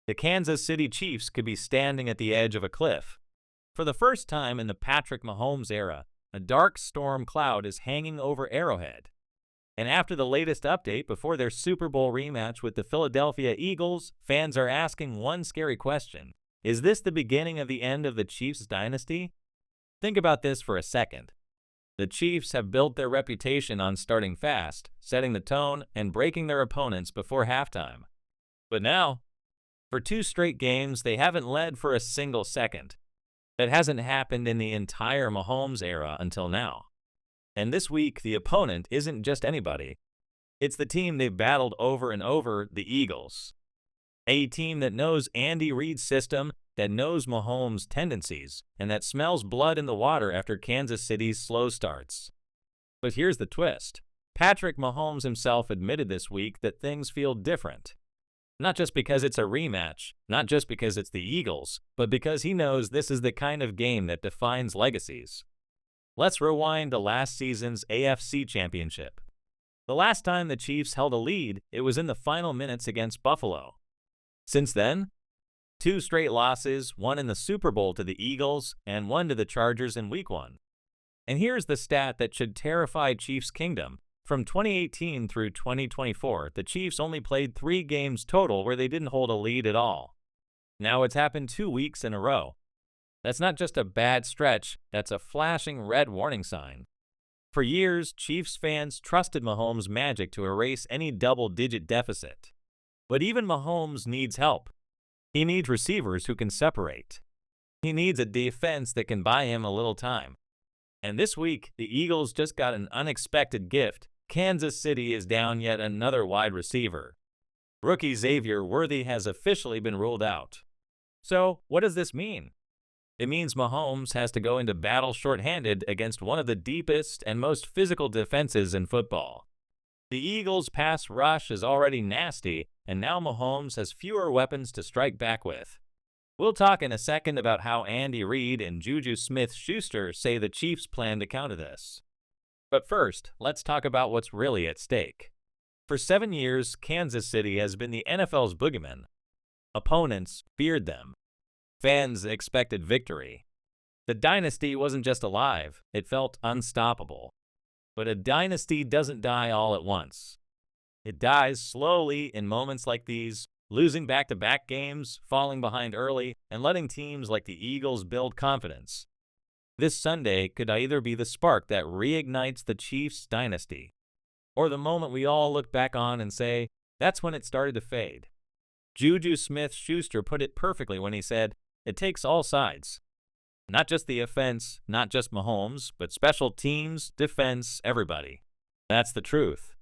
The Kansas City Chiefs could be standing at the edge of a cliff. For the first time in the Patrick Mahomes era, a dark storm cloud is hanging over Arrowhead. And after the latest update before their Super Bowl rematch with the Philadelphia Eagles, fans are asking one scary question. Is this the beginning of the end of the Chiefs dynasty? Think about this for a second. The Chiefs have built their reputation on starting fast, setting the tone, and breaking their opponents before halftime. But now, for 2 straight games, they haven't led for a single second. That hasn't happened in the entire Mahomes era until now. And this week, the opponent isn't just anybody. It's the team they've battled over and over, the Eagles. A team that knows Andy Reid's system, that knows Mahomes' tendencies, and that smells blood in the water after Kansas City's slow starts. But here's the twist. Patrick Mahomes himself admitted this week that things feel different. Not just because it's a rematch, not just because it's the Eagles, but because he knows this is the kind of game that defines legacies. Let's rewind to last season's AFC Championship. The last time the Chiefs held a lead, it was in the final minutes against Buffalo. Since then, 2 straight losses, one in the Super Bowl to the Eagles and one to the Chargers in Week 1. And here's the stat that should terrify Chiefs Kingdom. From 2018 through 2024, the Chiefs only played 3 games total where they didn't hold a lead at all. Now it's happened 2 weeks in a row. That's not just a bad stretch, that's a flashing red warning sign. For years, Chiefs fans trusted Mahomes' magic to erase any double-digit deficit. But even Mahomes needs help. He needs receivers who can separate. He needs a defense that can buy him a little time. And this week, the Eagles just got an unexpected gift. Kansas City is down yet another wide receiver. Rookie Xavier Worthy has officially been ruled out. So, what does this mean? It means Mahomes has to go into battle shorthanded against one of the deepest and most physical defenses in football. The Eagles' pass rush is already nasty, and now Mahomes has fewer weapons to strike back with. We'll talk in a second about how Andy Reid and Juju Smith-Schuster say the Chiefs plan to counter this. But first, let's talk about what's really at stake. For 7 years, Kansas City has been the NFL's boogeyman. Opponents feared them. Fans expected victory. The dynasty wasn't just alive, it felt unstoppable. But a dynasty doesn't die all at once. It dies slowly in moments like these, losing back-to-back games, falling behind early, and letting teams like the Eagles build confidence. This Sunday could either be the spark that reignites the Chiefs' dynasty, or the moment we all look back on and say, that's when it started to fade. Juju Smith-Schuster put it perfectly when he said, it takes all sides. Not just the offense, not just Mahomes, but special teams, defense, everybody. That's the truth.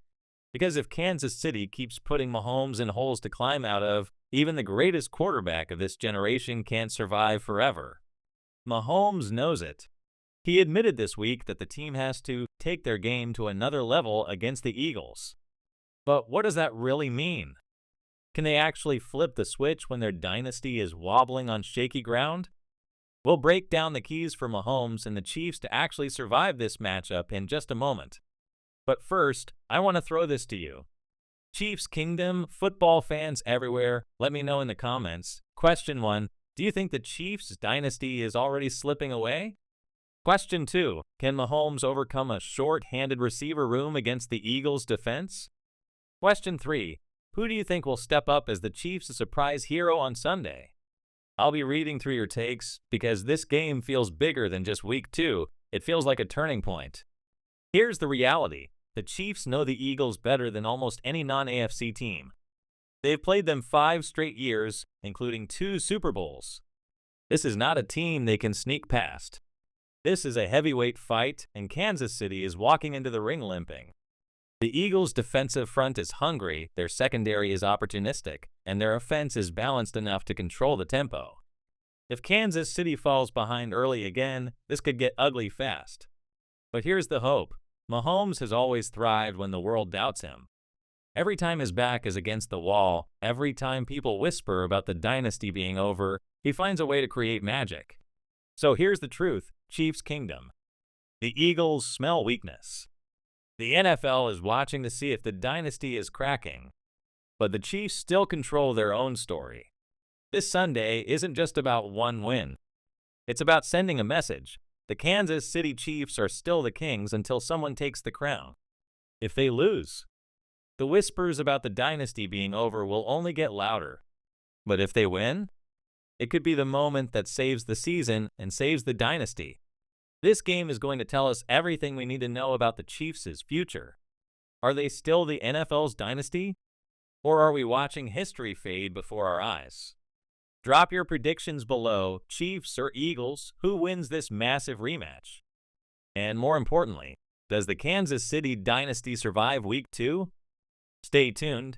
Because if Kansas City keeps putting Mahomes in holes to climb out of, even the greatest quarterback of this generation can't survive forever. Mahomes knows it. He admitted this week that the team has to take their game to another level against the Eagles. But what does that really mean? Can they actually flip the switch when their dynasty is wobbling on shaky ground? We'll break down the keys for Mahomes and the Chiefs to actually survive this matchup in just a moment. But first, I want to throw this to you. Chiefs Kingdom, football fans everywhere, let me know in the comments. Question 1. Do you think the Chiefs' dynasty is already slipping away? Question 2. Can Mahomes overcome a short-handed receiver room against the Eagles' defense? Question 3. Who do you think will step up as the Chiefs' surprise hero on Sunday? I'll be reading through your takes because this game feels bigger than just Week 2. It feels like a turning point. Here's the reality. The Chiefs know the Eagles better than almost any non-AFC team. They've played them 5 straight years, including 2 Super Bowls. This is not a team they can sneak past. This is a heavyweight fight, and Kansas City is walking into the ring limping. The Eagles' defensive front is hungry, their secondary is opportunistic, and their offense is balanced enough to control the tempo. If Kansas City falls behind early again, this could get ugly fast. But here's the hope. Mahomes has always thrived when the world doubts him. Every time his back is against the wall, every time people whisper about the dynasty being over, he finds a way to create magic. So here's the truth, Chiefs Kingdom. The Eagles smell weakness. The NFL is watching to see if the dynasty is cracking. But the Chiefs still control their own story. This Sunday isn't just about one win. It's about sending a message. The Kansas City Chiefs are still the kings until someone takes the crown. If they lose, the whispers about the dynasty being over will only get louder. But if they win, it could be the moment that saves the season and saves the dynasty. This game is going to tell us everything we need to know about the Chiefs' future. Are they still the NFL's dynasty? Or are we watching history fade before our eyes? Drop your predictions below, Chiefs or Eagles, who wins this massive rematch? And more importantly, does the Kansas City dynasty survive Week 2? Stay tuned.